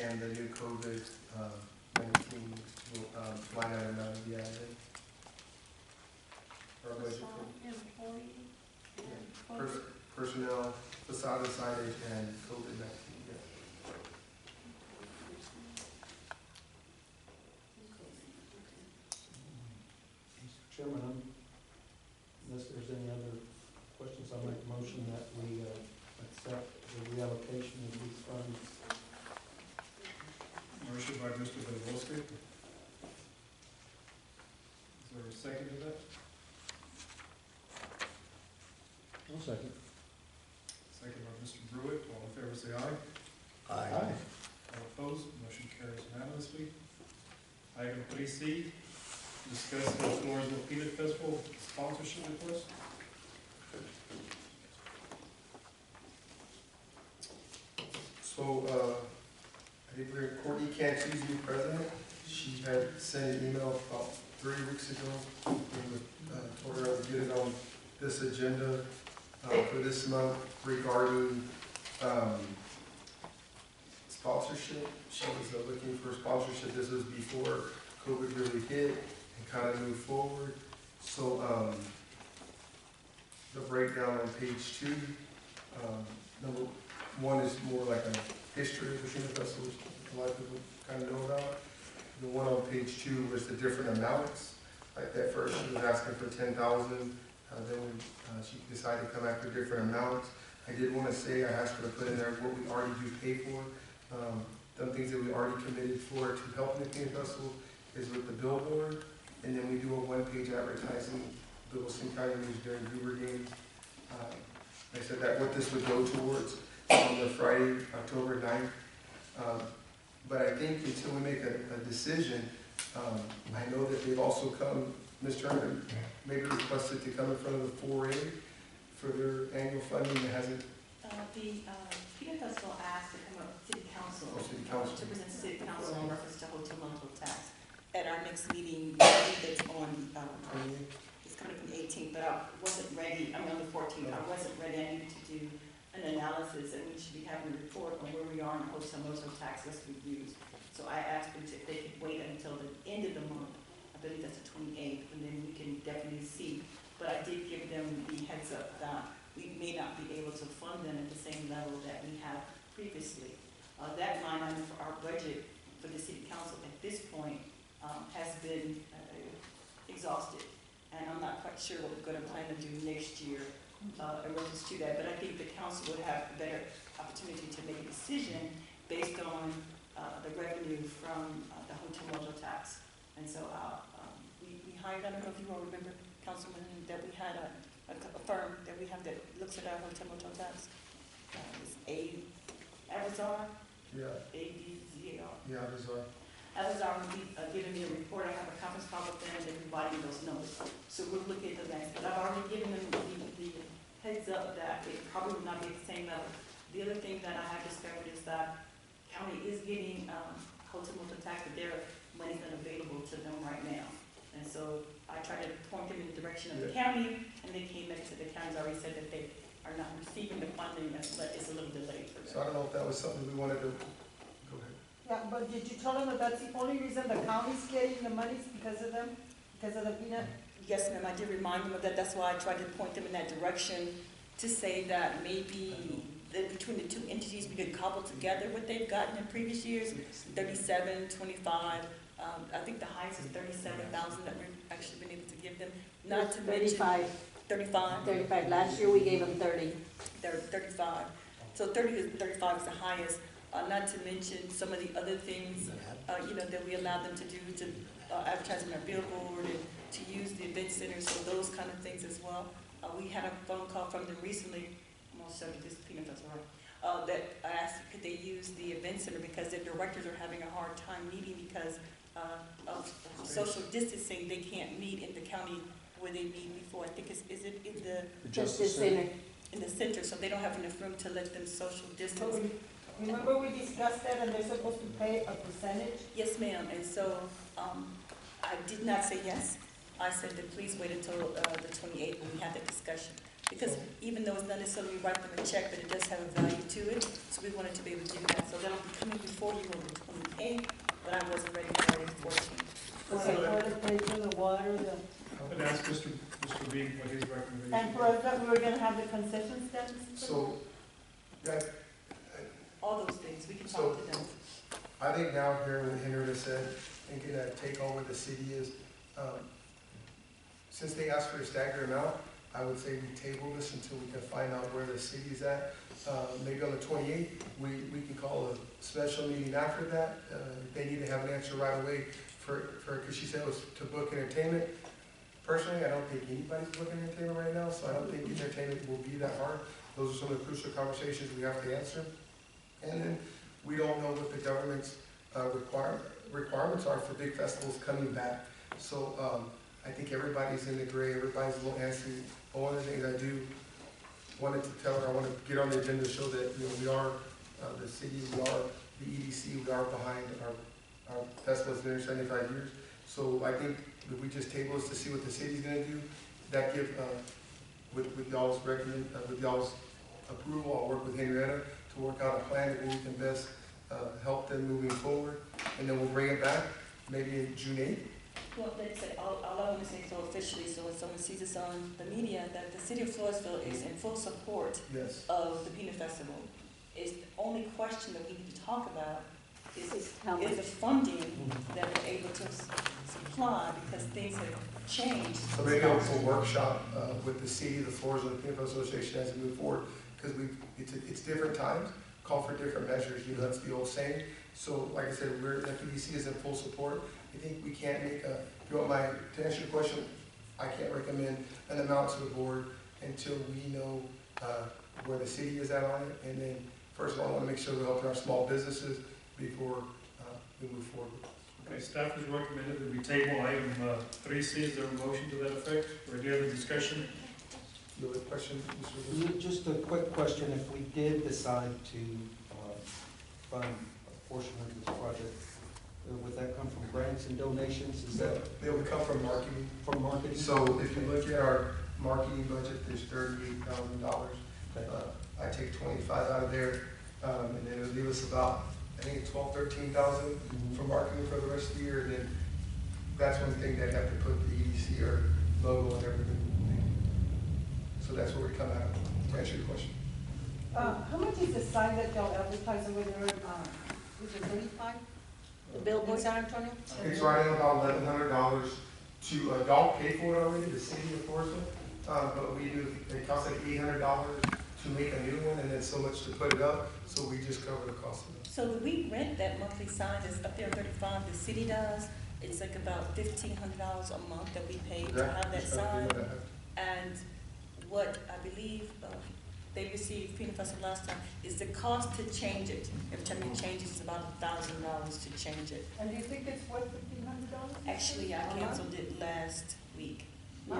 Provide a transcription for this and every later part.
and the new COVID-19 line item that would be added. Our budget for personnel, facade signage, and COVID-19. Mr. Chairman, unless there's any other questions, I'll make a motion that we accept the reallocation of these funds. Motion by Mr. Bedwosky. Is there a second to that? I'll second. Second by Mr. Brewitt. All in favor say aye. Aye. All opposed, motion carries unanimously. Item 3C, discuss the Floresville Peanut Festival sponsorship request. So, I think Courtney Cantu's new president. She had sent an email about 3 weeks ago. We told her to get it on this agenda for this month regarding sponsorship. She was looking for sponsorship. This was before COVID really hit and kind of moved forward. So the breakdown on page 2, number 1 is more like a history of the Peanut Festival, which a lot of people kind of know about. The one on page 2 was the different amounts. Like that first, she was asking for 10,000. Then she decided to come after different amounts. I did want to say, I asked her to put in there what we already do pay for. Some things that we already committed for to help the Peanut Festival is with the billboard. And then we do a 1-page advertising, Wilson County News during Goober games. I said that what this would go towards on the Friday, October 9th. But I think until we make a decision, I know that they've also come, Ms. Turner maybe requested to come in front of the 4A for their annual funding that hasn't. The Peanut Festival asked to come up to City Council, to present to City Council in reference to hotel rental tax. At our next meeting, I believe it's on, it's coming from the 18th, but I wasn't ready, on the 14th, I wasn't ready. I needed to do an analysis, and we should be having a report on where we are on hotel rental tax list reviews. So I asked them if they could wait until the end of the month. I believe that's the 28th, and then we can definitely see. But I did give them the heads up that we may not be able to fund them at the same level that we have previously. That line item for our budget for the City Council at this point has been exhausted, and I'm not quite sure what we're going to plan to do next year in reference to that. But I think the council would have a better opportunity to make a decision based on the revenue from the hotel rental tax. And so we hired, I don't know if you all remember, Councilman, that we had a firm that we have that looks at our hotel rental tax. It's Avazar. Yeah. A-V-Z-A-R. Yeah, Avazar. Avazar will be giving me a report. I have a conference call with them and they're providing those numbers. So we're looking at the next. But I've already given them the heads up that it probably will not be at the same level. The other thing that I have discovered is that county is getting hotel rental tax, but their money's not available to them right now. And so I tried to point them in the direction of the county, and they came back to the county's already said that they are not receiving the funding, but it's a little delayed for them. So I don't know if that was something we wanted to, go ahead. Yeah, but did you tell them that that's the only reason the county's getting the money because of them, because of the peanut? Yes, ma'am, I did remind them of that. That's why I tried to point them in that direction to say that maybe between the two entities we could cobble together what they've gotten in previous years, 37, 25. I think the highest is 37,000 that we've actually been able to give them. Not to mention 35. 35. Last year we gave them 30. They're 35. So 30 to 35 is the highest. Not to mention some of the other things, that we allow them to do, to advertise on our billboard and to use the event center, so those kind of things as well. We had a phone call from them recently. I'm going to show you this Peanut Festival, that I asked could they use the event center because their directors are having a hard time meeting because of social distancing. They can't meet in the county where they meet before. I think is it in the Justice Center. In the center, so they don't have enough room to let them social distance. Remember we discussed that and they're supposed to pay a percentage? Yes, ma'am. And so I did not say yes. I said that please wait until the 28th when we have that discussion. Because even though it's not necessarily write them a check, but it does have a value to it, so we wanted to be able to do that. So that'll be coming before you on the 28th, but I wasn't ready for it on the 14th. For the paper, the water, the, I'm gonna ask Mr. Bean what his recommendation and for us, that we were gonna have the concession stands? So, that, All those things, we can talk to them. I think now hearing what Henrietta said, thinking that take on what the city is, since they asked for a staggered amount, I would say we table this until we can find out where the city's at. Maybe on the 28th, we can call a special meeting after that. They need to have an answer right away because she said it was to book entertainment. Personally, I don't think anybody's booking entertainment right now, so I don't think entertainment will be that hard. Those are some of the crucial conversations we have to answer. And then we don't know what the government's requirements are for big festivals coming back. So I think everybody's in the gray, everybody's a little antsy. But one of the things I do wanted to tell her, I want to get on the agenda to show that, you know, we are the city, we are the EDC, we are behind our festival has been here 75 years. So I think if we just table this to see what the city's gonna do, that give, with y'all's with y'all's approval, I'll work with Henrietta to work out a plan that we can best help them moving forward. And then we'll bring it back, maybe in June 8th. Well, like I said, all I want to say so officially, so when someone sees this on the media, that the city of Floresville is in full support Yes. of the Peanut Festival. Is the only question that we need to talk about is the funding that we're able to supply, because things have changed. So maybe I'll workshop with the city, the Floresville Peanut Association as we move forward, because it's different times, call for different measures, you know, that's the old saying. So like I said, the PDC is in full support. I think we can't make if you want to answer your question, I can't recommend an amount to the board until we know where the city is at on it. And then, first of all, I want to make sure we're helping our small businesses before we move forward. Okay, staff has recommended that we table item 3C. Is there a motion to that effect, or any other discussion? You have a question, Mr. Wilson? Just a quick question, if we did decide to fund a portion of this project, would that come from grants and donations? Is that They would come from marketing. from marketing? So if you look at our marketing budget, there's $38,000. Okay. I take 25 out of there, and then it'll leave us about, I think, 13,000 for marketing for the rest of the year. And then that's one thing they'd have to put the EDC or logo and everything. So that's where we come out, to answer your question. How much is the sign that y'all advertise over there, is it 35? The billboard? In San Antonio? It's right at about $1,100 to, y'all pay for it already, the city of Floresville. But we do, it costs like $800 to make a new one, and then so much to put it up, so we just cover the cost of it. So we rent that monthly sign that's up there on 35, the city does. It's like about $1,500 a month that we pay to have that sign. And what I believe they received Peanut Festival last time is the cost to change it. Every time you change it, it's about $1,000 to change it. And do you think it's worth $1,500? Actually, I canceled it last week. Yeah.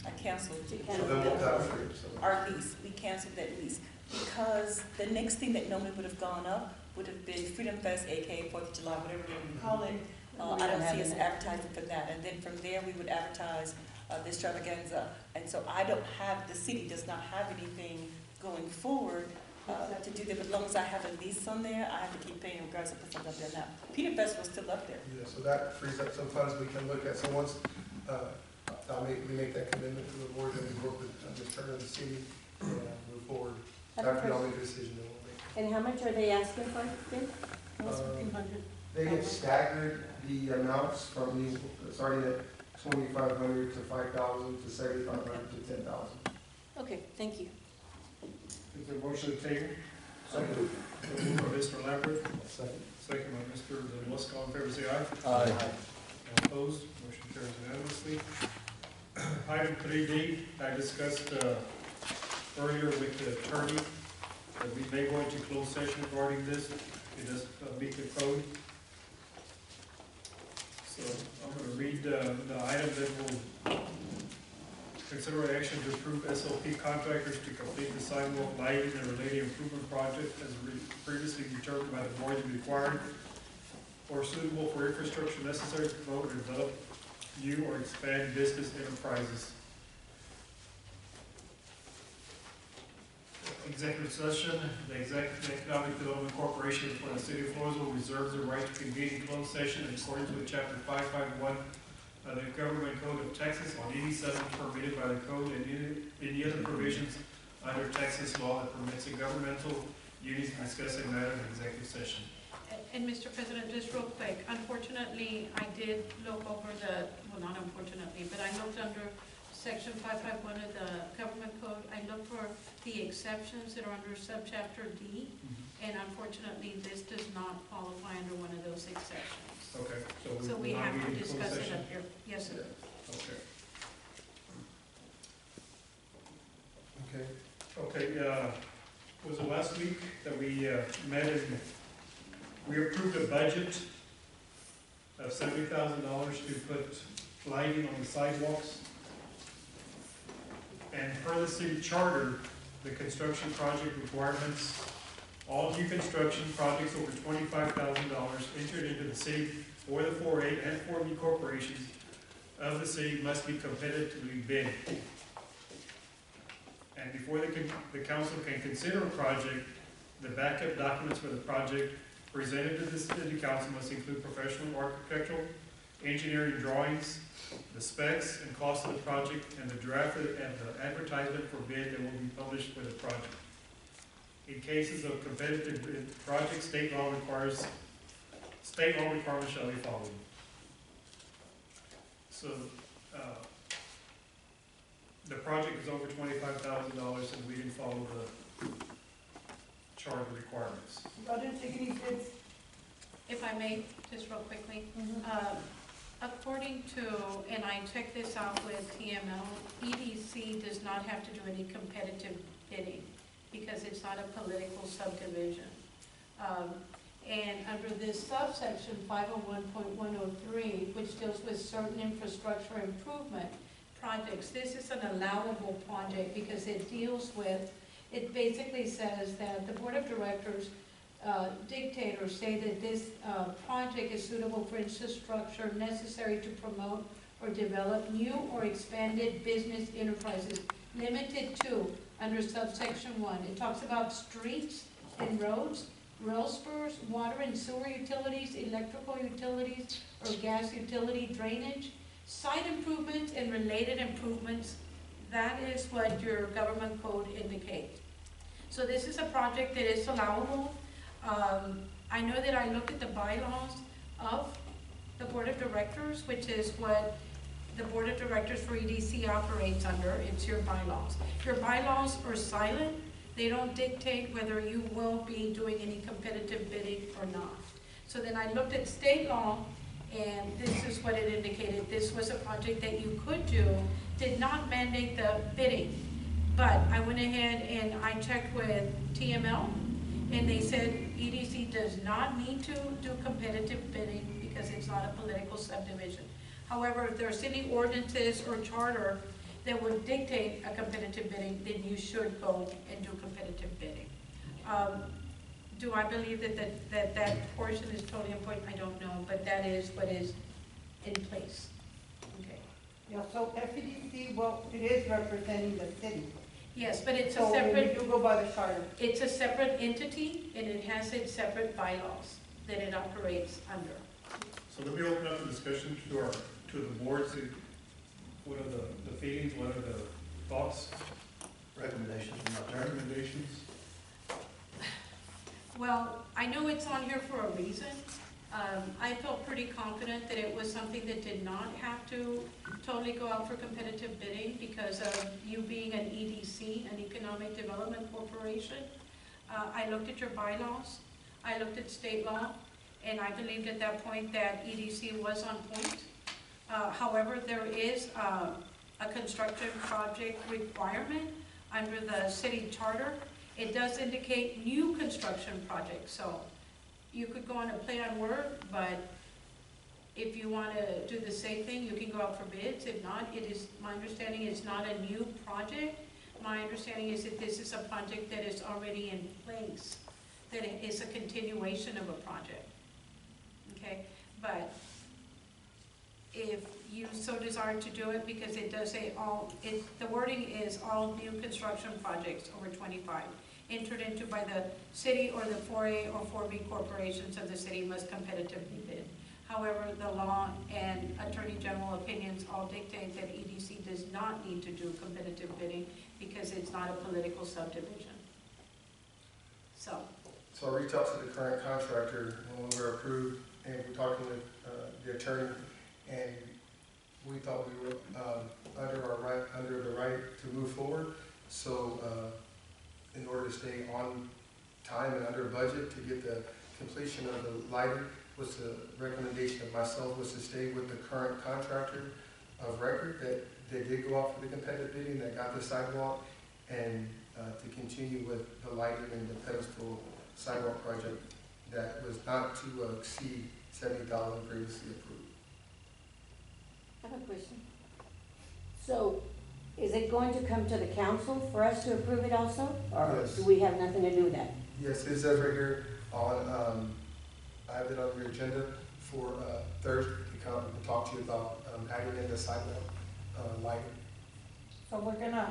I canceled it. So then we'll have it, so. Our lease, we canceled that lease. Because the next thing that normally would have gone up would have been Freedom Fest, aka 4th of July, whatever you call it. I don't see us advertising for that. And then from there, we would advertise the extravaganza. And so I don't have, the city does not have anything going forward to do that. But as long as I have a lease on there, I have to keep paying regardless of what's up there now. Peanut Festival's still up there. Yeah, so that frees up some funds we can look at. So once we make that commitment to the board, and we work with Ms. Turner and the city, and move forward. After y'all make a decision, then we'll make. And how much are they asking for, then? What's 1,500? They get staggered the amounts from these, starting at 2,500 to 5,000 to 7,500 to 10,000. Okay, thank you. Is there a motion to table? Second. Moved by Mr. Lambert, Second. second by Mr. Zalinski. All in favor, say aye. Aye. All opposed, motion carries unanimously. Item 3D, I discussed earlier with the attorney that we may go into closed session regarding this. It does meet the code. So I'm going to read the item that will consider action to approve SOP contractors to complete the sidewalk lighting and related improvement project as previously determined by the board to be required or suitable for infrastructure necessary to promote and develop new or expand business enterprises. executive session. The Economic Development Corporation for the City of Floresville reserves the right to convene in closed session in accordance with Chapter 551 of the Government Code of Texas on any subject permitted by the code and any other provisions under Texas law that permits a governmental unity to discuss a matter in executive session. And Mr. President, just real quick, unfortunately, I did look over well, not unfortunately, but I looked under Section 551 of the Government Code. I looked for the exceptions that are under subchapter D, and unfortunately, this does not qualify under one of those exceptions. Okay, So we will not have be to in closed discuss it session? up here. Yes, sir. Okay. Okay. Okay, was it last week that we met and we approved a budget of $70,000 to put lighting on the sidewalks? And per the city charter, the construction project requirements, all new construction projects over $25,000 entered into the city or the 4A and 4B corporations of the city must be competitively bid. And before the council can consider a project, the backup documents for the project presented to the city council must include professional architectural, engineering drawings, the specs and cost of the project, and the draft and the advertisement for bid that will be published for the project. In cases of competitive bid projects, state law requirements shall be followed. So, the project is over $25,000 and we didn't follow the charter requirements. Y'all didn't take any bids? If I may, just real quickly. According to, and I checked this out with TML, EDC does not have to do any competitive bidding because it's not a political subdivision. And under this subsection 501.103, which deals with certain infrastructure improvement projects, this is an allowable project because it deals with, it basically says that the board of directors dictate or say that this project is suitable for infrastructure necessary to promote or develop new or expanded business enterprises limited to under subsection 1. It talks about streets and roads, rail spurs, water and sewer utilities, electrical utilities or gas utility drainage, site improvements and related improvements. That is what your government code indicates. So this is a project that is allowable. I know that I looked at the bylaws of the board of directors, which is what the board of directors for EDC operates under. It's your bylaws. Your bylaws are silent. They don't dictate whether you will be doing any competitive bidding or not. So then I looked at state law, and this is what it indicated. This was a project that you could do, did not mandate the bidding. But I went ahead and I checked with TML, and they said EDC does not need to do competitive bidding because it's not a political subdivision. However, if there's any ordinances or charter that would dictate a competitive bidding, then you should go and do competitive bidding. Do I believe that portion is totally important? I don't know, but that is what is in place. Okay. Yeah, so FEDC, well, it is representing the city. Yes, but it's a So separate, we do go by the charter. it's a separate entity, and it has its separate bylaws that it operates under. So let me open up the discussion to the board. See, what are the feelings, what are the thoughts, Recommendations from our attorney. recommendations? Well, I know it's on here for a reason. I felt pretty confident that it was something that did not have to totally go out for competitive bidding because of you being an EDC, an Economic Development Corporation. I looked at your bylaws, I looked at state law, and I believed at that point that EDC was on point. However, there is a construction project requirement under the city charter. It does indicate new construction projects, so you could go on a play on word, but if you want to do the same thing, you can go out for bids. If not, it is, my understanding is not a new project. My understanding is that this is a project that is already in place, that it is a continuation of a project. Okay, but if you so desire to do it, because it does say all, the wording is all new construction projects over 25. entered into by the city or the 4A or 4B corporations of the city must competitively bid. However, the law and Attorney General opinions all dictate that EDC does not need to do competitive bidding because it's not a political subdivision. So, So I reached out to the current contractor when we were approved, and we're talking with the attorney, and we thought we were under the right to move forward. So in order to stay on time and under budget to get the completion of the lighting, was the recommendation of myself was to stay with the current contractor of record that they did go out for the competitive bidding, that got the sidewalk, and to continue with the lighting and the pedestal sidewalk project that was not to exceed $70,000 previously approved. I have a question. So, is it going to come to the council for us to approve it also? Or Yes. do we have nothing to do with that? Yes, it says right here on, I have it on your agenda for Thursday to come and talk to you about adding in the sidewalk lighting. So we're gonna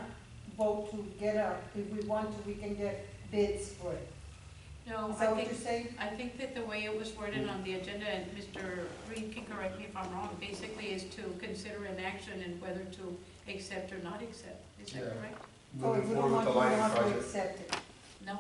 vote to get if we want to, we can get bids for it. no, Is that what you're saying? I think that the way it was worded on the agenda, and Mr. Reed can correct me if I'm wrong, basically is to consider an action and whether to accept or not accept. Is that Yeah. correct? Oh, if Moving we forward don't with want the to, we lighting don't have to project. accept it. No,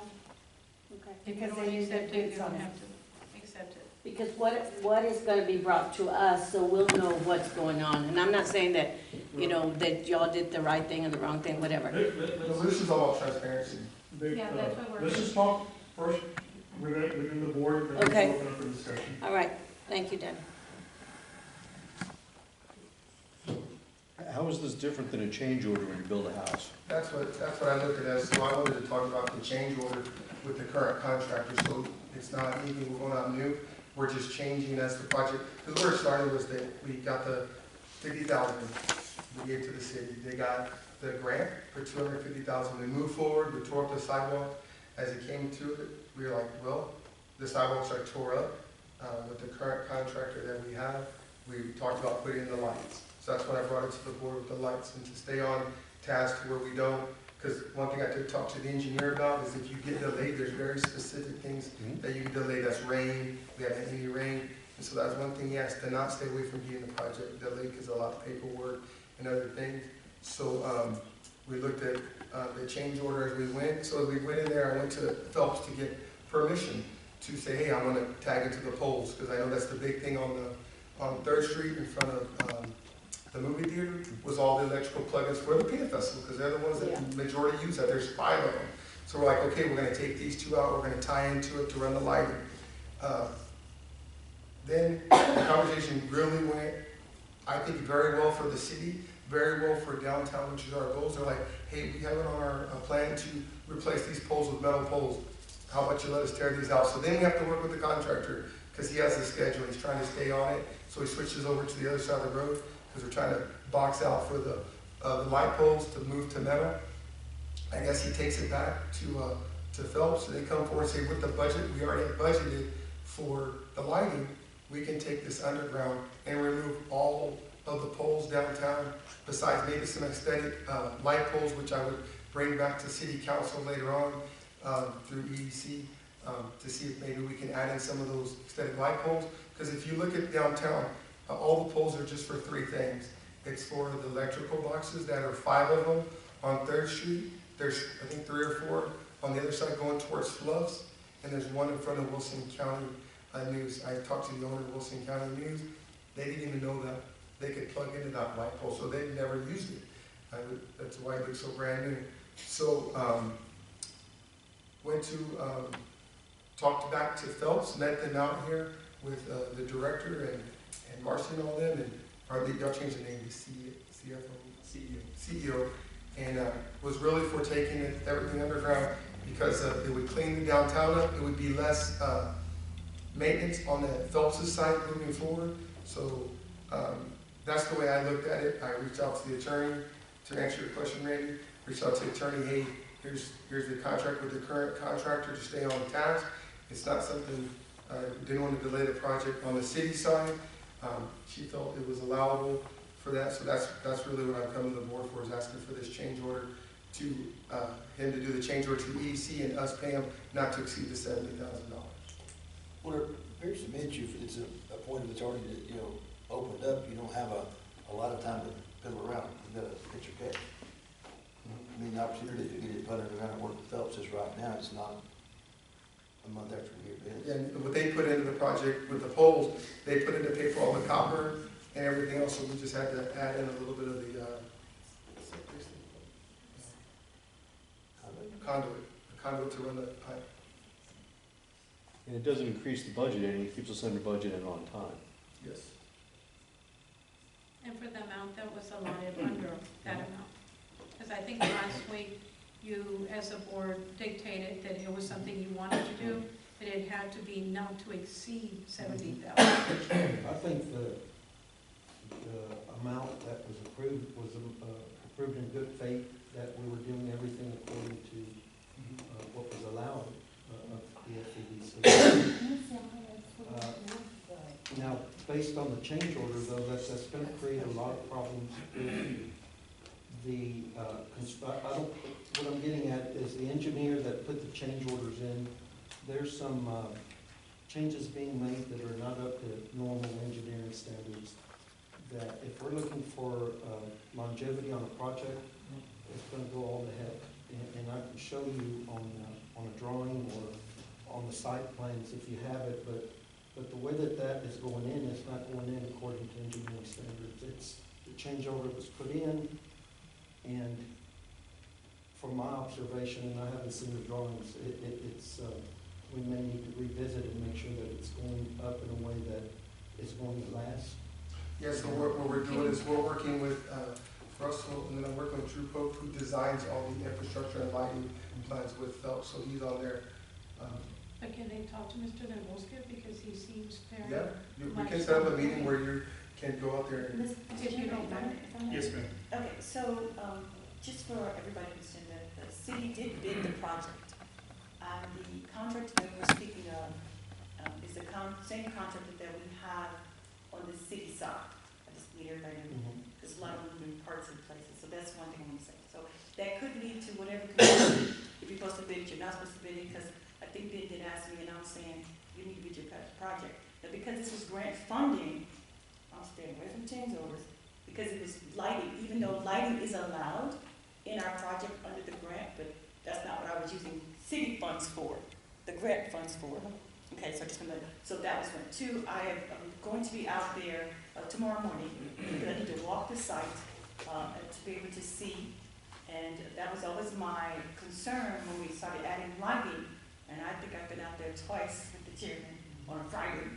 Okay. if you Because don't they need accept their it, you bids on don't it. have to accept it. Because what is gonna be brought to us, so we'll know what's going on. And I'm not saying that, you know, that y'all did the right thing or the wrong thing, whatever. No, this is all about transparency. Yeah, that's what we're. Let's just talk first within the board, and then Okay. we'll open up for discussion. All right, thank you, Danny. How is this different than a change order when you build a house? That's what I looked at as, so I wanted to talk about the change order with the current contractor, so it's not anything we're going out new, we're just changing as the project, because where it started was that we got the 50,000 we gave to the city, they got the grant for 250,000, we moved forward, we tore up the sidewalk, as it came to it, we were like, well, the sidewalks are tore up, with the current contractor that we have, we talked about putting in the lights. So that's when I brought it to the board with the lights, and to stay on task to where we don't, because one thing I did talk to the engineer about is if you get delayed, there's very specific things that you can delay. That's rain, we haven't had any rain, and so that's one thing he asked to not stay away from getting the project delayed because a lot of paperwork and other things. So we looked at the change order as we went. So as we went in there, I went to Phelps to get permission to say, hey, I want to tag into the poles, because I know that's the big thing on 3rd Street in front of the movie theater was all the electrical plugins for the peanut festival, because they're the ones that the majority use that. There's 5 of them. So we're like, okay, we're going to take these 2 out, we're going to tie into it to run the lighting. Then the conversation really went, I think, very well for the city, very well for downtown, which is our goals. They're like, hey, we have it on our plan to replace these poles with metal poles. How about you let us tear these out? So then we have to work with the contractor, because he has a schedule, he's trying to stay on it. So he switches over to the other side of the road, because we're trying to box out for the light poles to move to metal. I guess he takes it back to Phelps, so they come forward and say, with the budget, we already have budgeted for the lighting, we can take this underground and remove all of the poles downtown, besides maybe some aesthetic light poles, which I would bring back to city council later on through EDC to see if maybe we can add in some of those aesthetic light poles. Because if you look at downtown, all the poles are just for 3 things. It's for the electrical boxes that are 5 of them on 3rd Street. There's, I think, 3 or 4 on the other side going towards Fluffs, and there's one in front of Wilson County News. I talked to the owner of Wilson County News. They didn't even know that they could plug into that light pole, so they'd never used it. That's why it looks so brand new. So went to talked back to Phelps, met them out here with the director and Marcy and all them, and y'all changed the name to CEO, and was really for taking everything underground, because it would clean the downtown up, it would be less maintenance on the Phelps' side moving forward. So that's the way I looked at it. I reached out to the attorney to answer your question, Randy. Reached out to the attorney, hey, here's the contract with the current contractor to stay on task. It's not something, I didn't want to delay the project on the city side. She felt it was allowable for that, so that's really what I've come to the board for, is asking for this change order to, him to do the change order to EDC and us pay him not to exceed the $70,000. Well, it appears to me that it's a point that's already, opened up, you don't have a lot of time to fiddle around, you gotta hit your catch. I mean, the opportunity to get it put underground and work with Phelps is right now, it's not a month after we get bids. And what they put into the project with the poles, they put in to pay for all the copper and everything else, so we just had to add in a little bit of the, conduit to run the pipe. And it doesn't increase the budget any, it keeps us under budget and on time. Yes. And for the amount that was allotted under that amount? Because I think last week, you, as a board, dictated that it was something you wanted to do, that it had to be not to exceed 70,000. I think the amount that was approved was approved in good faith, that we were doing everything according to what was allowed of the FEDC. Now, based on the change order, though, that's going to create a lot of problems with the, what I'm getting at is the engineer that put the change orders in, there's some changes being made that are not up to normal engineering standards, that if we're looking for longevity on a project, it's going to go all to heck. And I can show you on a drawing or on the site plans if you have it, but the way that is going in, it's not going in according to engineering standards. It's, the change order was put in, and from my observation, and I haven't seen the drawings, it's we may need to revisit it and make sure that it's going up in a way that is going to last. Yes, so what we're doing is we're working with Russell, and then I'm working with Drew Pope, who designs all the infrastructure and lighting plans with Phelps, so he's on there. But can they talk to Mr. Nebulska, because he seems very... Yeah, we can set up a meeting where you can go out there and... If you don't mind. Yes, ma'am. Okay, so, just for everybody to understand that the city did bid the project. The contract that we're speaking of is the same contract that we have on the city side. I just need everybody to know, because a lot of moving parts in places, so that's one thing I'm gonna say. So that could lead to whatever community, if you're supposed to bid it, you're not supposed to bid it, because I think Ben did ask me, and I'm saying, you need to bid your project. But because this was grant funding, I'm staying away from change orders, because it was lighting, even though lighting is allowed in our project under the grant, but that's not what I was using city funds for, the grant funds for. Okay, so just gonna, so that was one. Two, I'm going to be out there tomorrow morning, because I need to walk the site to be able to see, and that was always my concern when we started adding lighting, and I think I've been out there twice with the chairman on a Friday,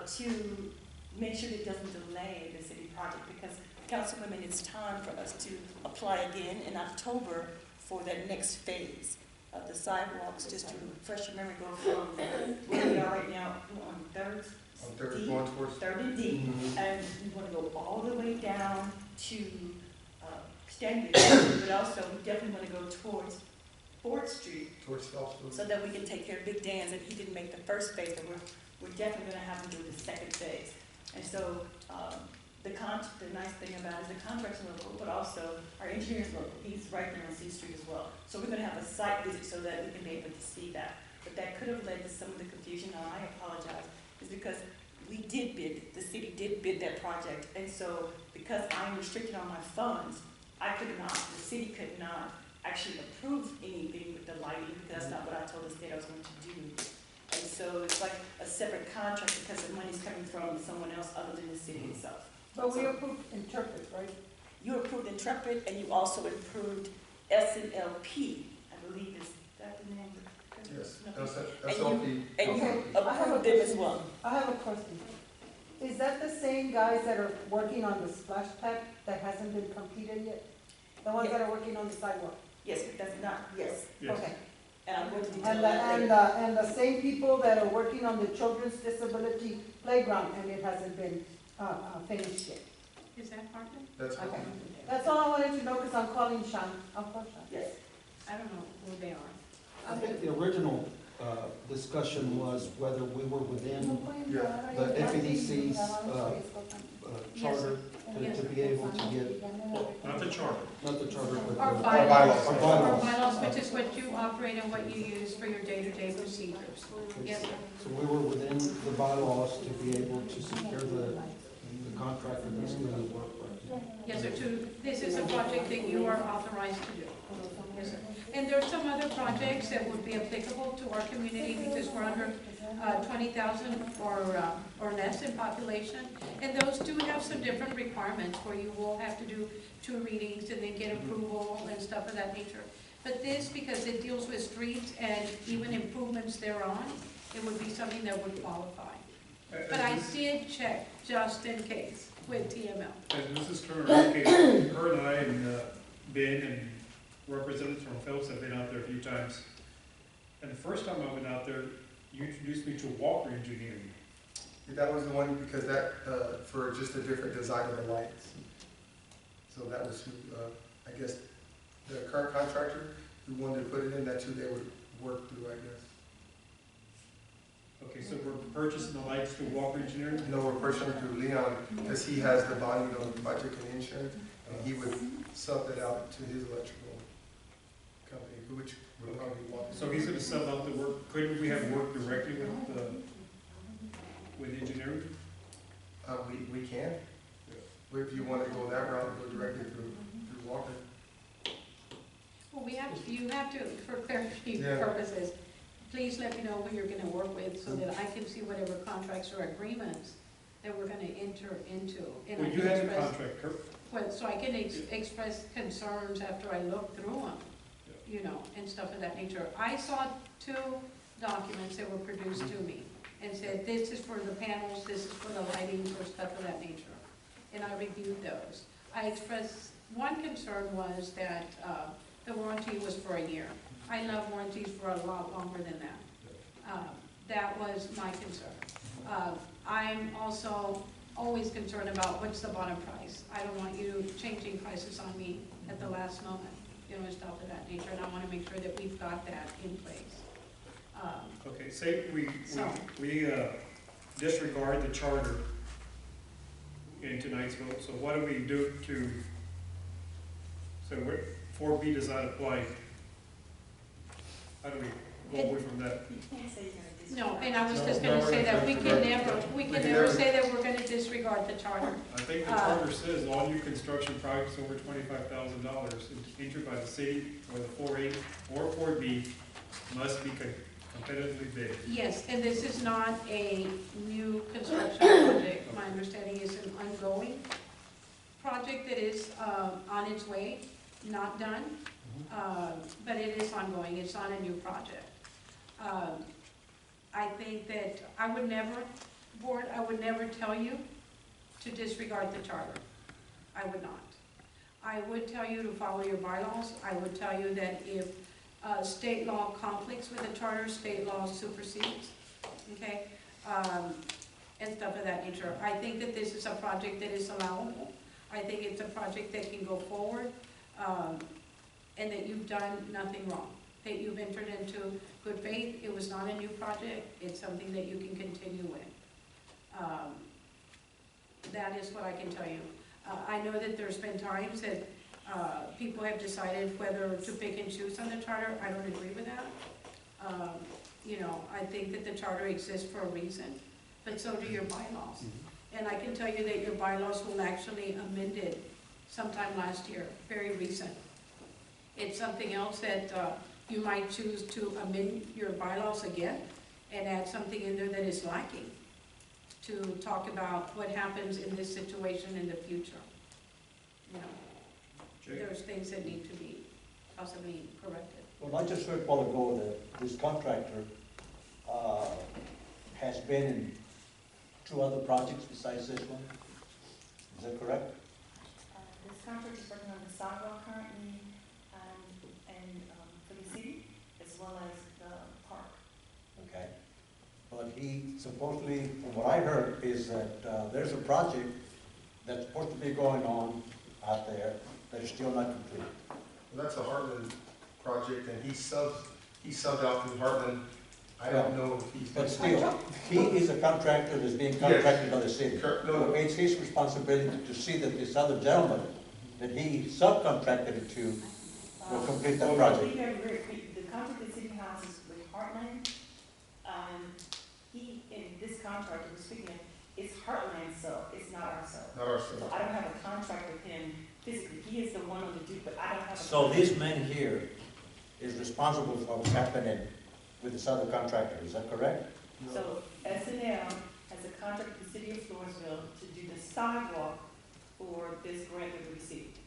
to make sure that it doesn't delay the city project, because Councilwomen, it's time for us to apply again in October for that next phase. The sidewalks, just to refresh your memory, go from where we are right now on Third D, going towards... Third and D, and we want to go all the way down to Stanley, but also we definitely want to go towards 4th Street, Towards Phelps. so that we can take care of Big Dan's, and he didn't make the first phase, but we're definitely going to have him do the second phase. And so the nice thing about it is the contract's local, but also our engineer's local. He's right there on C Street as well. So we're going to have a site visit so that we can be able to see that. But that could have led to some of the confusion, and I apologize, is because we did bid, the city did bid that project, and so because I'm restricted on my funds, I could not, the city could not actually approve anything with the lighting, because that's not what I told the state I was going to do. And so it's like a separate contract because the money's coming from someone else other than the city itself. But we approved Interpret, right? You approved Intrepid, and you also approved SNLP, I believe, is that the name? Yes, And SLP. And you Okay, I have a approved them as question. well. I have a question. Is that the same guys that are working on the splash pad that hasn't been completed yet? The ones that are working on the sidewalk? Yes, but that's not, yes. Yes. Okay. And I'm going to detail And that later. and the same people that are working on the children's disability playground, and it hasn't been finished yet? Is that part of it? That's what... Okay. That's all I wanted to know, because I'm calling Sean. I'm calling Sean. Yes. I don't know who they are. I think the original discussion was whether we were within the FEDC's charter to be able to get, Not the charter. not the charter, but Our the. bylaws, Our our bylaws. bylaws, which is what you operate and what you use for your day-to-day procedures. Yes, sir. So we were within the bylaws to be able to secure the contractor that's doing the work right now. Yes, sir, this is a project that you are authorized to do. Yes, sir. And there are some other projects that would be applicable to our community because we're under 20,000 or less in population. And those do have some different requirements where you will have to do 2 readings and then get approval and stuff of that nature. But this, because it deals with streets and even improvements thereon, it would be something that would qualify. But I did check, just in case, with TML. And Mrs. Turner indicated, her and I and Ben and representatives from Phelps have been out there a few times. And the first time I went out there, you introduced me to Walker Engineering. That was the one, because that, for just a different design of the lights. So that was who, I guess, the current contractor who wanted to put it in, that's who they would work through, I guess. Okay, so we're purchasing the lights through Walker Engineering? No, we're pushing through Leon, because he has the bonding on the project and insurance, and he would sub it out to his electrical company, which would probably walk. So he's gonna sub out the work, couldn't we have worked directly with engineering? We can. If you want to go that route, go directly through Walker. Well, you have to, for clarity Yeah. purposes, please let me know who you're gonna work with so that I can see whatever contracts or agreements that we're gonna enter into. And I Well, you can have a express- contract, correct? Well, so I can express concerns after I look through them, you know, and stuff of that nature. I saw 2 documents that were produced to me and said, this is for the panels, this is for the lighting, or stuff of that nature. And I reviewed those. I expressed, one concern was that the warranty was for a year. I love warranties for a lot longer than that. That was my concern. I'm also always concerned about what's the bottom price. I don't want you changing prices on me at the last moment, you know, and stuff of that nature, and I want to make sure that we've got that in place. Okay, say we So- disregard the charter in tonight's vote, so what do we do to, so 4B does not apply? How do we go away from that? You can't say you're gonna disregard. No, and I was No, just no, gonna we're say gonna that we can disregard. never, we We can can never never- say that we're gonna disregard the charter. I think the charter says all new construction projects over $25,000 entered by the city or the 4A or 4B must be competitively bid. Yes, and this is not a new construction project. My understanding is an ongoing project that is on its way, not done, but it is ongoing. It's not a new project. I think that I would never, board, I would never tell you to disregard the charter. I would not. I would tell you to follow your bylaws. I would tell you that if state law conflicts with the charter, state law supersedes, okay? And stuff of that nature. I think that this is a project that is allowable. I think it's a project that can go forward, and that you've done nothing wrong. That you've entered into good faith. It was not a new project. It's something that you can continue with. That is what I can tell you. I know that there's been times that people have decided whether to pick and choose on the charter. I don't agree with that. You know, I think that the charter exists for a reason, but so do your bylaws. And I can tell you that your bylaws were actually amended sometime last year, very recent. It's something else that you might choose to amend your bylaws again and add something in there that is lacking to talk about what happens in this situation in the future. You know, Jake? there's things that need to be possibly corrected. Well, I just heard a while ago that this contractor has been in 2 other projects besides this one. Is that correct? This contract is working on the sidewalk currently, and for the city, as well as the park. Okay. But he supposedly, from what I heard, is that there's a project that's supposed to be going on out there that is still not complete. Well, that's a Heartland project, and he subbed out through Heartland. I don't know if he's. But still, he is a contractor that's being contracted by the city. Correct. So No, it's his responsibility to see that this other gentleman that he subcontracted it to will complete that project. The contract the city has is with Heartland. He, in this contract we're speaking of, it's Heartland sub, it's not our sub. not our So son. I don't have a contract with him physically, he is the one on the duty, but I don't have a. So this man here is responsible for what's happening with this other contractor, is that correct? So SNL has a contract with the city of Floresville to do the sidewalk for this grant that we received.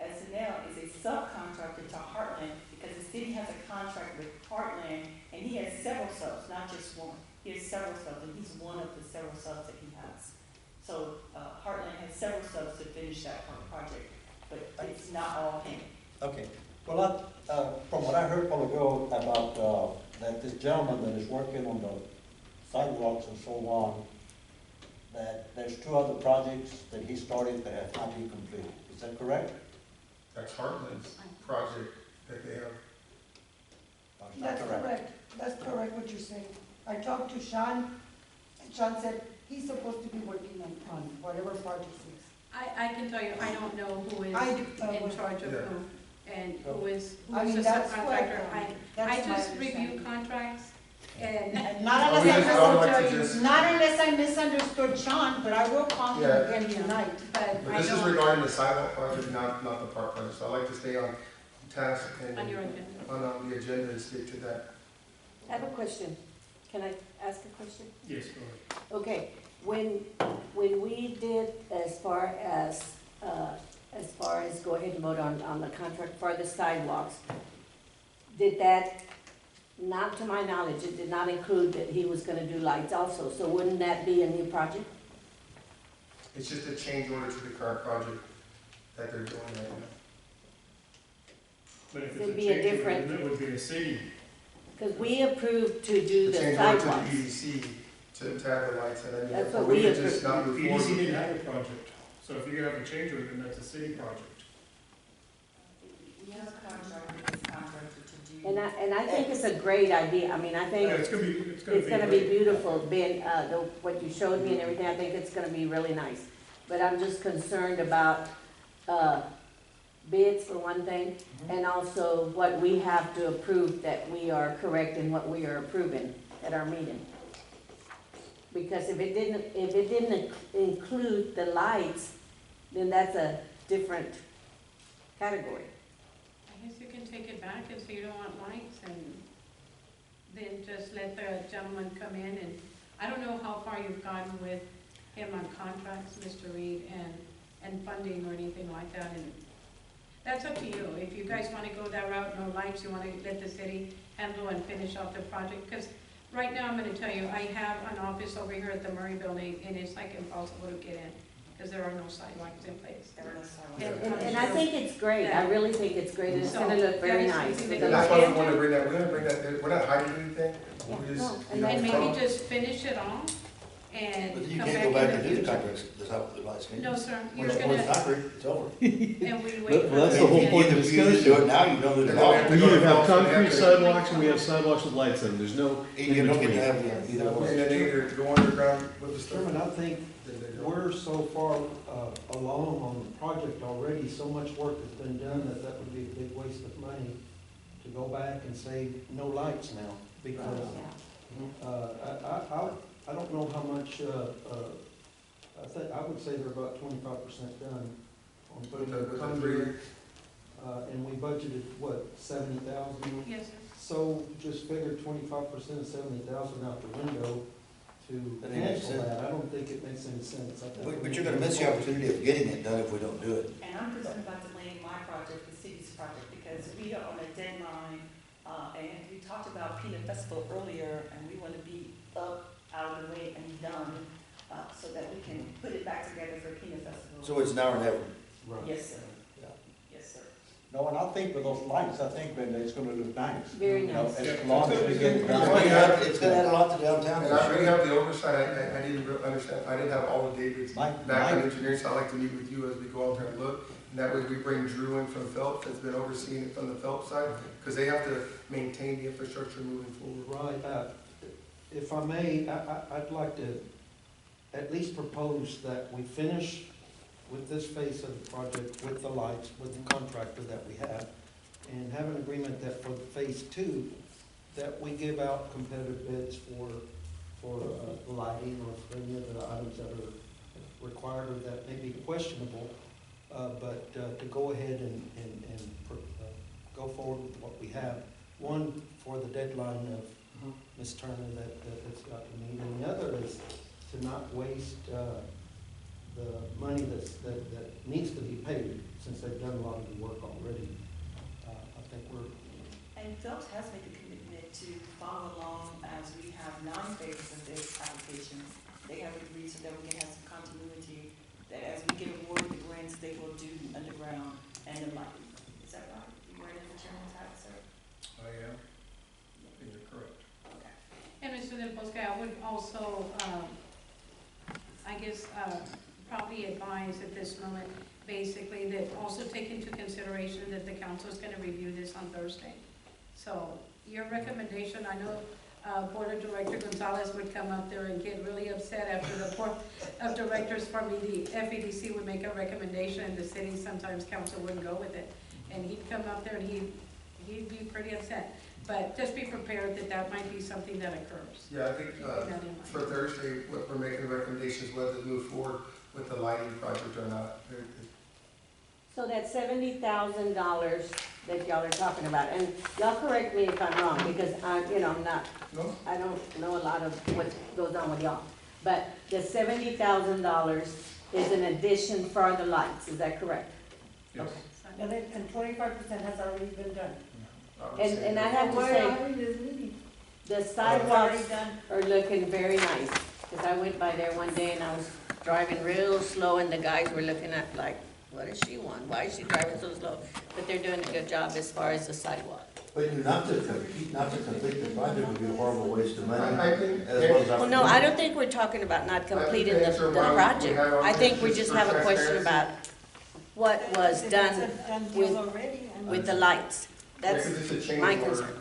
SNL is a subcontractor to Heartland because the city has a contract with Heartland and he has several subs, not just one. He has several subs and he's one of the several subs that he has. So Heartland has several subs to finish that project, but it's not all him. Okay, well, from what I heard a while ago about, that this gentleman that is working on the sidewalks and so on, that there's 2 other projects that he started that have not been completed, is that correct? That's Heartland's project that they have. That's not That's correct, that's correct what you're saying. I talked to Sean, and Sean said he's supposed to be working on whatever project is. I can tell you, I don't know who is I do, in charge of Yeah. who, and who is I the mean, that's what, subcontractor. I that's my just review understanding. contracts, and Not I would unless like to just- not unless I misunderstood Sean, but I will call him Yeah. again tonight. but But I this is don't, regarding the sidewalk project, not the park project, so I like to stay on task and on your agenda. on the agenda and stick to that. I have a question. Can I ask a question? Yes, go ahead. Okay, when we did as far as go ahead and vote on the contract for the sidewalks, did that, not to my knowledge, it did not include that he was gonna do lights also, so wouldn't that be a new project? It's just a change order to the current project that they're doing right now. But if it's It'd a be a change order, different- then it would be a city. Because we approved to do the Change order to sidewalks. the EDC to have the lights and then. That's what we we could just not move EDC forward. didn't have a project, so if you're gonna have a change order, then that's a city project. We have a contract with this contractor to do. And I think it's a great idea. I mean, I think Yeah, it's gonna be be beautiful, Ben, what you showed me and everything, I think it's gonna be really nice. But I'm just concerned about, bids for one thing, and also what we have to approve that we are correct in what we are approving at our meeting. Because if it didn't include the lights, then that's a different category. I guess you can take it back and say you don't want lights, and then just let the gentleman come in, and I don't know how far you've gotten with him on contracts, Mr. Reed, and funding or anything like that, and that's up to you. If you guys wanna go that route, no lights, you wanna let the city handle and finish off the project, because right now, I'm gonna tell you, I have an office over here at the Murray Building, and it's like impossible to get in, because there are no sidewalks in place. There are no sidewalks. And I think it's great, I really think it's great, it's gonna look very nice. So, with And the that's why we lights. want to bring that, we're gonna bring that, we're not hiding anything. Yeah, We just, no, you know, And maybe from- just finish it off, and But you come can't go back back in and the do the future. contracts, that's how the lights can. No, sir, you're Once it's gonna, concrete, it's over. and we wait. Well, that's for the whole it. point of Either you discussion. do it now, you know there's And a then we law. have to We go either to have council, we have concrete to- sidewalks or we have sidewalks with lights in them. There's no in You don't get to between. have either And one. then they either go underground with the stuff. Chairman, I think then they don't. we're so far along on the project already, so much work has been done that that would be a big waste of money to go back and say no lights now, because I don't know how much, I would say they're about 25% done on putting With the the concrete. And we budgeted, what, 70,000? Yes, sir. So just figure 25% of 70,000 out the window to That ain't make cancel sense. that. I don't think it makes any sense. I think But you're gonna miss the opportunity of getting it done if we don't do it. And I'm concerned about delaying my project, the city's project, because we are on a deadline, and we talked about Peanut Festival earlier, and we want to be up, out of the way and done, so that we can put it back together for Peanut Festival. So it's now or never. Right. Yes, sir. Yeah. Yes, sir. No, and I think with those lights, I think, Brenda, it's gonna look nice. Very You know, nice. as long as we get it It's done. gonna add a lot to downtown. And I really have the oversight, I didn't understand, I didn't have all of David's My- background my- engineering, so I'd like to meet with you as we go out there and look. And that way we bring Drew in from Phelps, that's been overseeing it from the Phelps side, because they have to maintain the infrastructure moving forward. Right, if I may, I'd like to at least propose that we finish with this phase of the project with the lights, with the contractor that we have, and have an agreement that for phase two, that we give out competitive bids for lighting or any of the items that are required or that may be questionable, but to go ahead and go forward with what we have. One, for the deadline of Ms. Turner that's got to meet, and the other is to not waste the money that needs to be paid, since they've done a lot of the work already. I think we're. And Phelps has made a commitment to follow along as we have non-phases of this application. They have agreed so that we can have some continuity, that as we get awarded the grants, they will do the underground and the lighting. Is that right? You were in the chairman's hat, sir? I am. I think you're correct. Okay. And Mr. Del Bosque, I would also, I guess, probably advise at this moment, basically, that also take into consideration that the council is gonna review this on Thursday. So your recommendation, I know Board of Director Gonzalez would come up there and get really upset after the Board of Directors for me, the FEDC would make a recommendation and the city, sometimes council wouldn't go with it. And he'd come up there and he'd be pretty upset. But just be prepared that that might be something that occurs. Yeah, I think for Thursday, what we're making recommendations whether to move forward with the lighting project or not. So that $70,000 that y'all are talking about, and y'all correct me if I'm wrong, because I'm not, No? I don't know a lot of what goes on with y'all. But the $70,000 is an addition for the lights, is that correct? Yes. And 25% has already been done. And I have to Why say, are we having this meeting? the It's already sidewalks done. are looking very nice. Because I went by there one day and I was driving real slow and the guys were looking at like, what does she want? Why is she driving so slow? But they're doing a good job as far as the sidewalk. But not to complete the project would be a horrible waste of money. I think, as well as Well, no, I don't think we're talking about not completing the project. I think we just have a question about what was It's done a done deal with- already, and- with the lights. That's because it's a change my order, concern.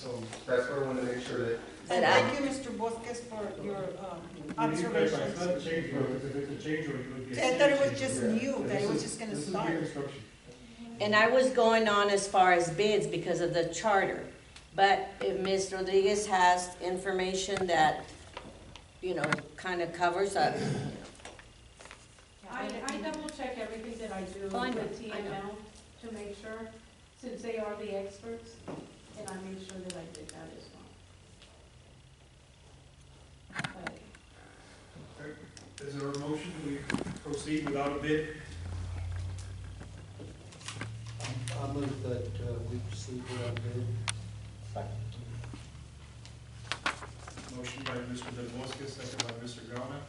so that's why I want to make sure that. And But thank you, Mr. Bosques, for your observations. It's not a change order, because if it's a change order, it would be a I thought it was change just Yeah. new, that it was just gonna start. And I was going on as far as bids because of the charter. But if Ms. Rodriguez has information that, kind of covers up. I double check everything that I do Oh, I know, with I know. TML to make sure, since they are the experts, and I made sure that I did that as well. But Is there a motion, we proceed without a bid? I move that we proceed without bid. Motion by Mr. Del Bosque, second by Mr. Gana.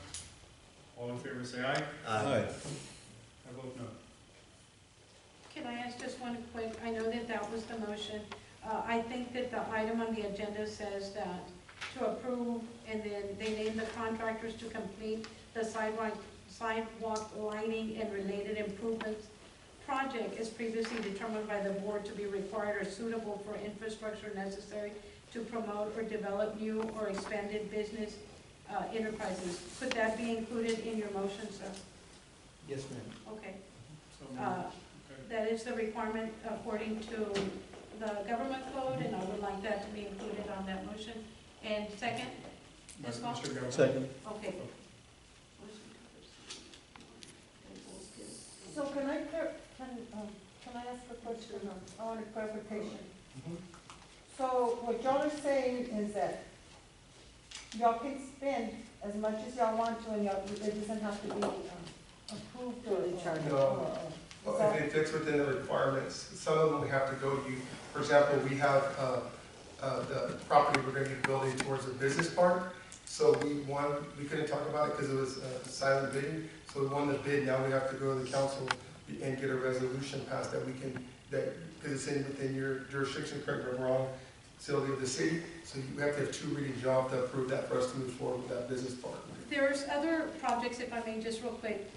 All in favor, say aye. Aye. I vote no. can I ask just one quick, I know that that was the motion. I think that the item on the agenda says that to approve, and then they name the contractors to complete the sidewalk lighting and related improvements. Project is previously determined by the board to be required or suitable for infrastructure necessary to promote or develop new or expanded business enterprises. Could that be included in your motion, sir? Yes, ma'am. Okay. So Uh, moved. That is the requirement according to the government code, and I would like that to be included on that motion. And second, Ms. Hall? Mr. Gana. Second. Okay. So can I ask a question? I want a clarification. So what y'all are saying is that y'all can spend as much as y'all want to, and y'all, it doesn't have to be approved or. Through the charter. No. Well, if it fits within the requirements, some of them we have to go to, for example, we have, the property we're gonna be building towards a business park. So we couldn't talk about it because it was silent bidding, so we won the bid, now we have to go to the council and get a resolution passed that we can, because it's within your jurisdiction, correct me if I'm wrong, facility of the city, so we have to have two readings, y'all have to approve that for us to move forward with that business park. There's other projects, if I may, just real quick.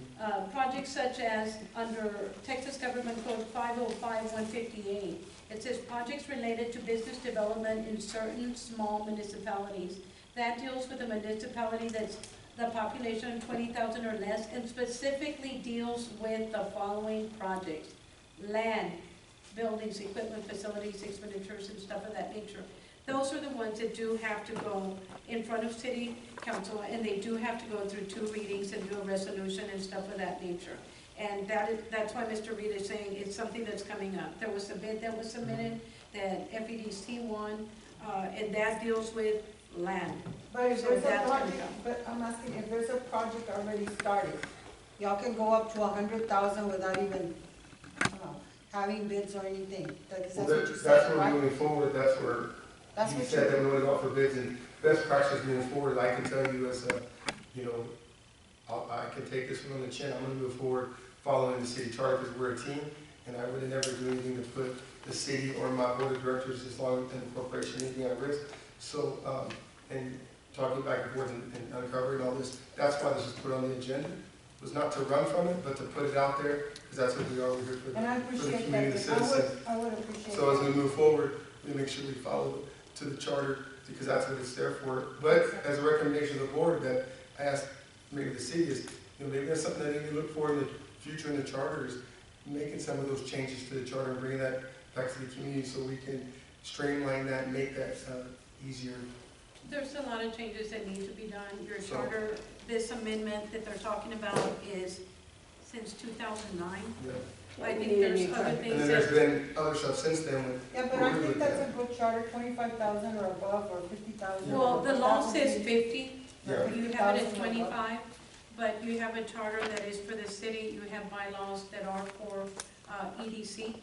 Projects such as under Texas Government Code 505-158. It says projects related to business development in certain small municipalities. That deals with a municipality that's the population of 20,000 or less, and specifically deals with the following projects: land, buildings, equipment, facilities, expenditures, and stuff of that nature. Those are the ones that do have to go in front of city council, and they do have to go through 2 readings and do a resolution and stuff of that nature. And that's why Mr. Reed is saying it's something that's coming up. There was a bid that was submitted that FEDC won, and that deals with land. But if So there's a that's gonna project, come. but I'm asking, if there's a project already started, y'all can go up to 100,000 without even, having bids or anything. That's Well, what you that's said, where right? moving forward, that's where That's you what said you, that we would offer bids and best practice moving forward. I can tell you as a, you know, I can take this one on the chin. I'm gonna move forward following the city charter because we're a team, and I would never do anything to put the city or my board of directors, as long as the corporation, anything at risk. So, and talking back and forth and uncovering all this, that's why this was put on the agenda. It was not to run from it, but to put it out there, because that's what we are, we're here for and I the appreciate community, that. the citizens. I would appreciate So as that. we move forward, we make sure we follow to the charter, because that's what it's there for. But as a recommendation of the board that I asked maybe the city is, you know, maybe that's something that they can look for in the future in the charter, is making some of those changes to the charter and bringing that back to the community so we can streamline that and make that easier. There's a lot of changes that need to be done. Your So- charter, this amendment that they're talking about is since 2009. Yeah. I We think need a there's new other charter. And things then there's that, been other stuff since then with, Yeah, but We're I good think with that's that. a good charter, 25,000 or above, or 50,000. well, the law That would says be- 50, yeah. you have it 50,000 at or above. 25, but you have a charter that is for the city, you have bylaws that are for EDC.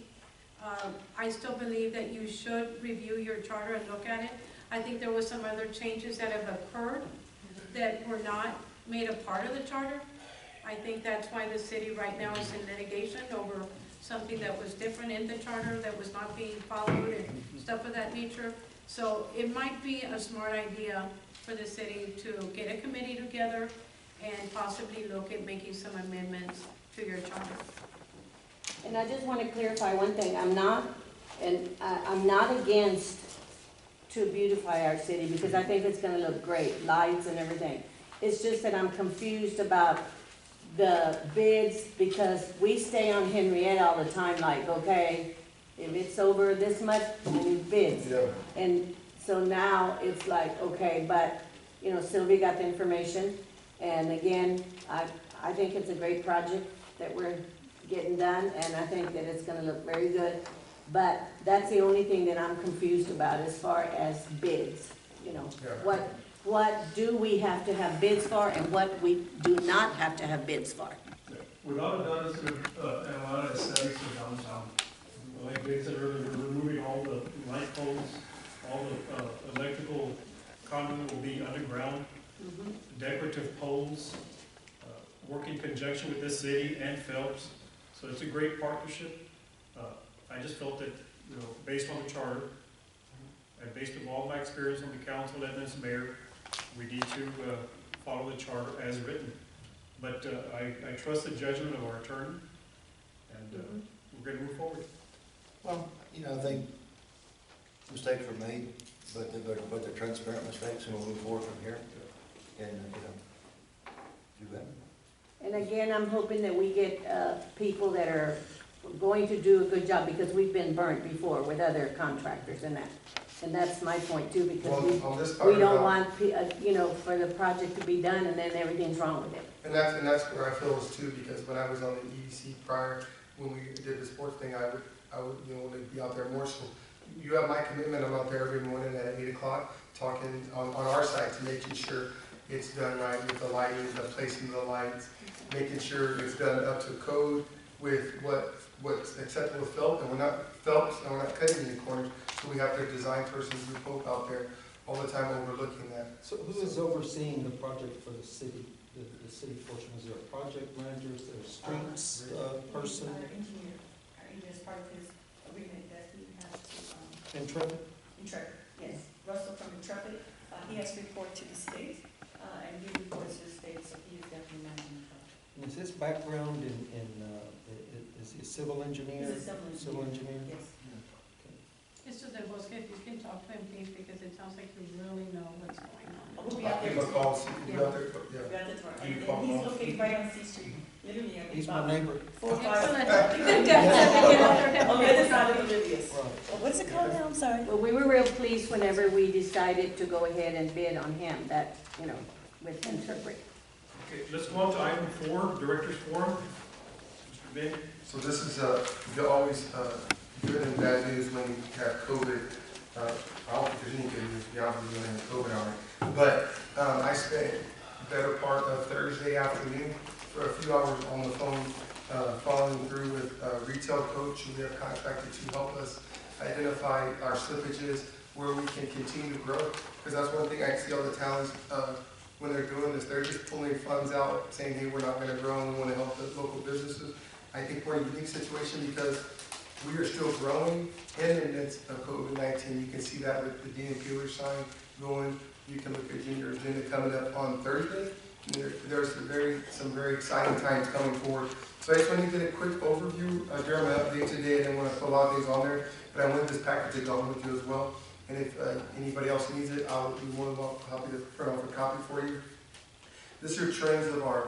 I still believe that you should review your charter and look at it. I think there was some other changes that have occurred that were not made a part of the charter. I think that's why the city right now is in litigation over something that was different in the charter that was not being followed and stuff of that nature. So it might be a smart idea for the city to get a committee together and possibly look at making some amendments to your charter. And I just want to clarify one thing, I'm not against to beautify our city, because I think it's gonna look great, lights and everything. It's just that I'm confused about the bids, because we stay on Henrietta all the time, like, okay, if it's over this much, we need bids. Yeah. And so now it's like, okay, but, you know, Sylvia got the information, and again, I think it's a great project that we're getting done, and I think that it's gonna look very good. But that's the only thing that I'm confused about as far as bids, you know. Yeah. What do we have to have bids for, and what we do not have to have bids for? What I've done is, and a lot of aesthetics in downtown. Like they said earlier, we're removing all the light poles, all the electrical conduit will be underground, decorative poles, work in conjunction with this city and Phelps. So it's a great partnership. I just felt that, you know, based on the charter, and based on all my experience on the council and as mayor, we need to follow the charter as written. But I trust the judgment of our attorney, and we're gonna move forward. Well, you know, I think mistakes were made, but they're transparent mistakes, and we'll move forward from here. And, you know, do better. And again, I'm hoping that we get people that are going to do a good job, because we've been burnt before with other contractors and that. And that's my point too, because Well, on this part we don't about- want, you know, for the project to be done and then everything's wrong with it. And that's where I feel is too, because when I was on the EDC prior, when we did the sports thing, I would, you know, want to be out there more. So you have my commitment, I'm out there every morning at 8 o'clock, talking on our side to making sure it's done right with the lighting, the placing of the lights, making sure it's done up to code with what's acceptable with Phelps, and we're not cutting any corners, so we have their design persons who poke out there all the time overlooking that. So who is overseeing the project for the city, the city portion? Is there a project manager, is there a streets person? Our engineer is part of his agreement that he has to, Intrepid? Intrepid, yes. Russell from Intrepid, he has to report to the state, and he reports officer states, so he is definitely managing the project. And is his background is he a civil engineer? He's a Civil engineer? Yes. Mr. Del Bosque, if you can talk to him, please, because it sounds like you really know what's going on. We'll be I'll out there give him a too. call, see if he's out there, yeah. We'll be out there tomorrow. You And call him he's off. located right on C Street, literally, I mean, He's my about neighbor. 4 or 5. Excellent. You can definitely get over him. On the other side of Olivia's. Right. What's it called now, I'm sorry? Well, we were real pleased whenever we decided to go ahead and bid on him, that, you know, with Interpret. Okay, let's go on to item 4, Director's Forum. Mr. Bing. So this is, you always, good and bad news when you have COVID. I don't think there's any good news, to be honest with you, when you have COVID on it. But, I spent the better part of Thursday afternoon for a few hours on the phone, following through with a retail coach who we have contracted to help us identify our slippages, where we can continue to grow. Because that's one thing I see all the towns, when they're doing this, they're just pulling funds out, saying, hey, we're not gonna grow, and we wanna help the local businesses. I think we're in a unique situation because we are still growing in the midst of COVID-19. You can see that with the Dean Peeler sign going. You can look at your agenda coming up on Thursday. There's some very exciting times coming forward. So I just want to get a quick overview during my update today. I didn't want to put a lot of things on there, but I want this package to go with you as well. And if anybody else needs it, I'll be more than happy to print off a copy for you. This is your trends of our,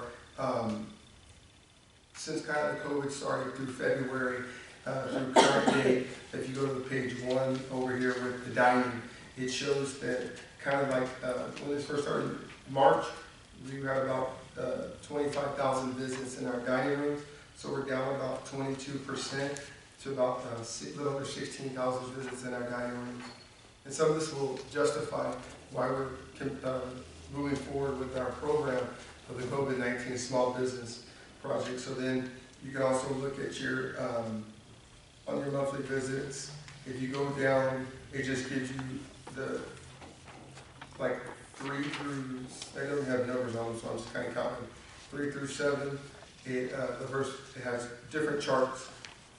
since kind of the COVID started through February, through current day. If you go to the page 1 over here with the dining, it shows that kind of like when this first started, March, we had about 25,000 visits in our dining rooms. So we're down about 22% to about a little over 16,000 visits in our dining rooms. And some of this will justify why we're moving forward with our program of the COVID-19 Small Business Project. So then you can also look at your on your monthly visits. If you go down, it just gives you the like 3 through, I don't have numbers on them, so I'm just kind of counting 3 through 7. It has different charts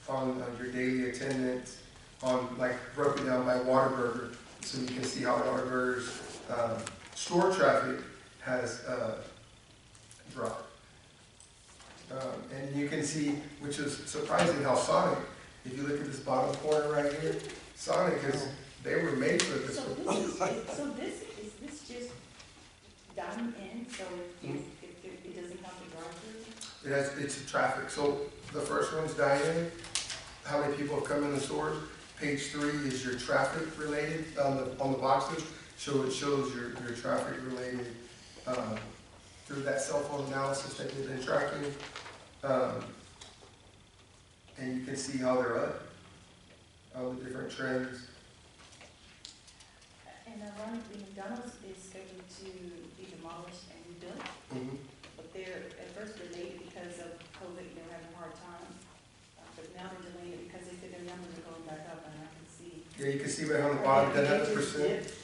on your daily attendance, on like broken down by Whataburger, so you can see how Whataburger's store traffic has dropped. And you can see, which is surprising, how Sonic, if you look at this bottom corner right here, Sonic is, they were made for this. So this just dining in, so it doesn't have to drive through? It's traffic. So the first one's dine-in, how many people have come in the stores. Page 3 is your traffic related on the boxes. So it shows your traffic related through that cell phone analysis that they've been tracking. And you can see how they're up, all the different trends. And ironically, McDonald's is scheduled to be demolished and rebuilt, but they're at first delayed because of COVID, they're having a hard time. But now they're delaying it because they said their numbers are going back up, and I can see. Yeah, you can see right on the bottom, that has percent. Is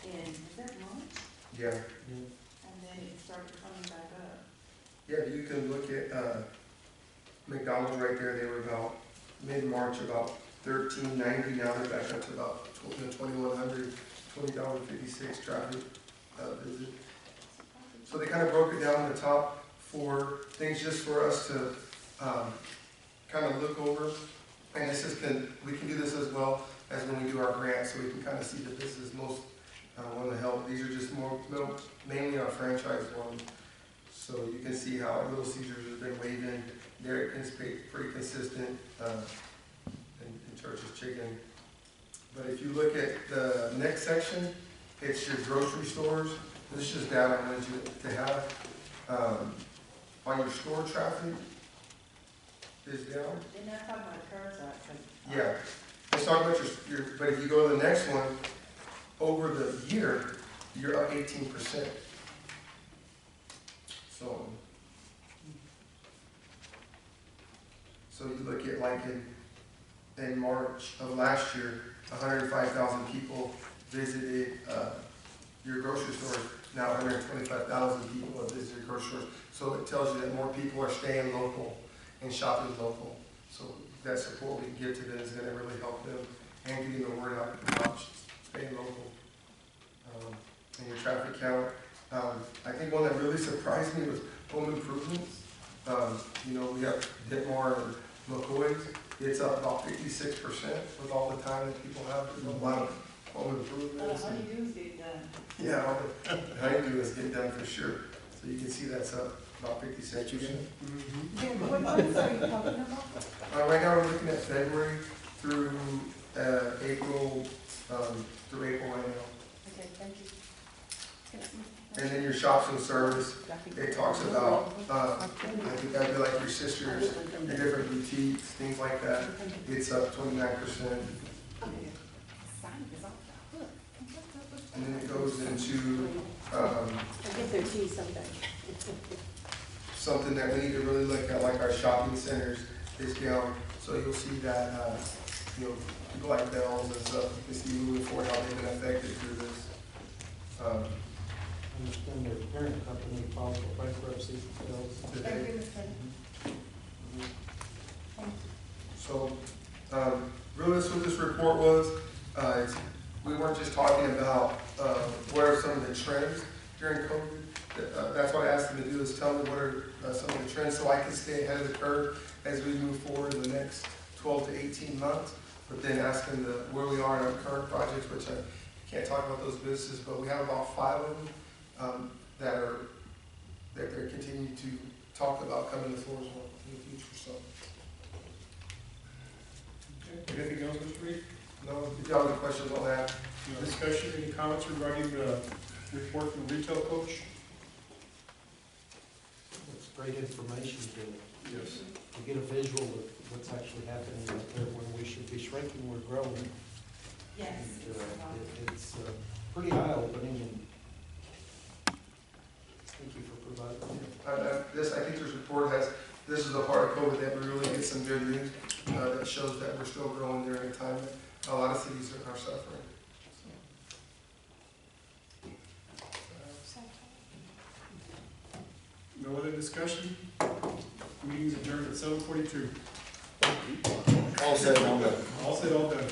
that March? Yeah. And then it started coming back up. Yeah, you can look at McDonald's right there. They were about mid-March, about $13.90. Now they're back up to about $2,100, $20.56 traffic visit. So they kind of broke it down in the top 4 things just for us to kind of look over. And this is we can do this as well as when we do our grants, so we can kind of see the business most want to help. These are just mainly our franchise ones. So you can see how Little Caesars has been waving. They're pretty consistent in Church's Chicken. But if you look at the next section, it's your grocery stores. This is just data I wanted you to have. On your store traffic is down. They're not talking about curbside. Yeah. Let's talk about but if you go to the next one, over the year, you're up 18%. So you look at like in March of last year, 105,000 people visited your grocery store. Now 125,000 people have visited grocery stores. So it tells you that more people are staying local and shopping local. So that support we can give to them is going to really help them and getting the word out about staying local. And your traffic count, I think one that really surprised me was home improvements. You know, we have Ditmar and McCoy's. It's up about 56% with all the time that people have. There's a lot of home improvements. and- honeydews get done. Yeah, all the honeydews get done for sure. So you can see that's up about 56%. Then what months are you talking about? Right now, we're looking at February through April, through April right now. Okay, thank you. And then your shops and service, it talks about, I think that'd be like your sisters, your different boutiques, things like that. It's up 29%. And then it goes into, I get their tea someday. something that we need to really look at, like our shopping centers is down. So you'll see that, you know, people like Bell's and stuff, you can see moving forward how they've been affected through this. I understand their parent company filed for bankruptcy bills. Thank Today. you, Mr. Thank you. So, really, that's what this report was. We weren't just talking about what are some of the trends during COVID. That's what I asked them to do, is tell me what are some of the trends, so I can stay ahead of the curve as we move forward in the next 12 to 18 months. But then ask them where we are in our current projects, which I can't talk about those businesses, but we have about 5 of them that they're continuing to talk about coming to Floresville in the future. So, Okay, anything else, Mr. Reed? no, if y'all have any questions on that. No discussion, any comments regarding the report from retail coach? It's great information Yes. to get a visual of what's actually happening out there. When we should be shrinking, we're growing. Yes. And, it's pretty eye-opening, and thank you for providing it. I think this report this is the part of COVID that we really get some good news that shows that we're still growing during a time that a lot of cities are suffering. No other discussion? Meeting's adjourned at 7:42. All said and all done. All said, all done.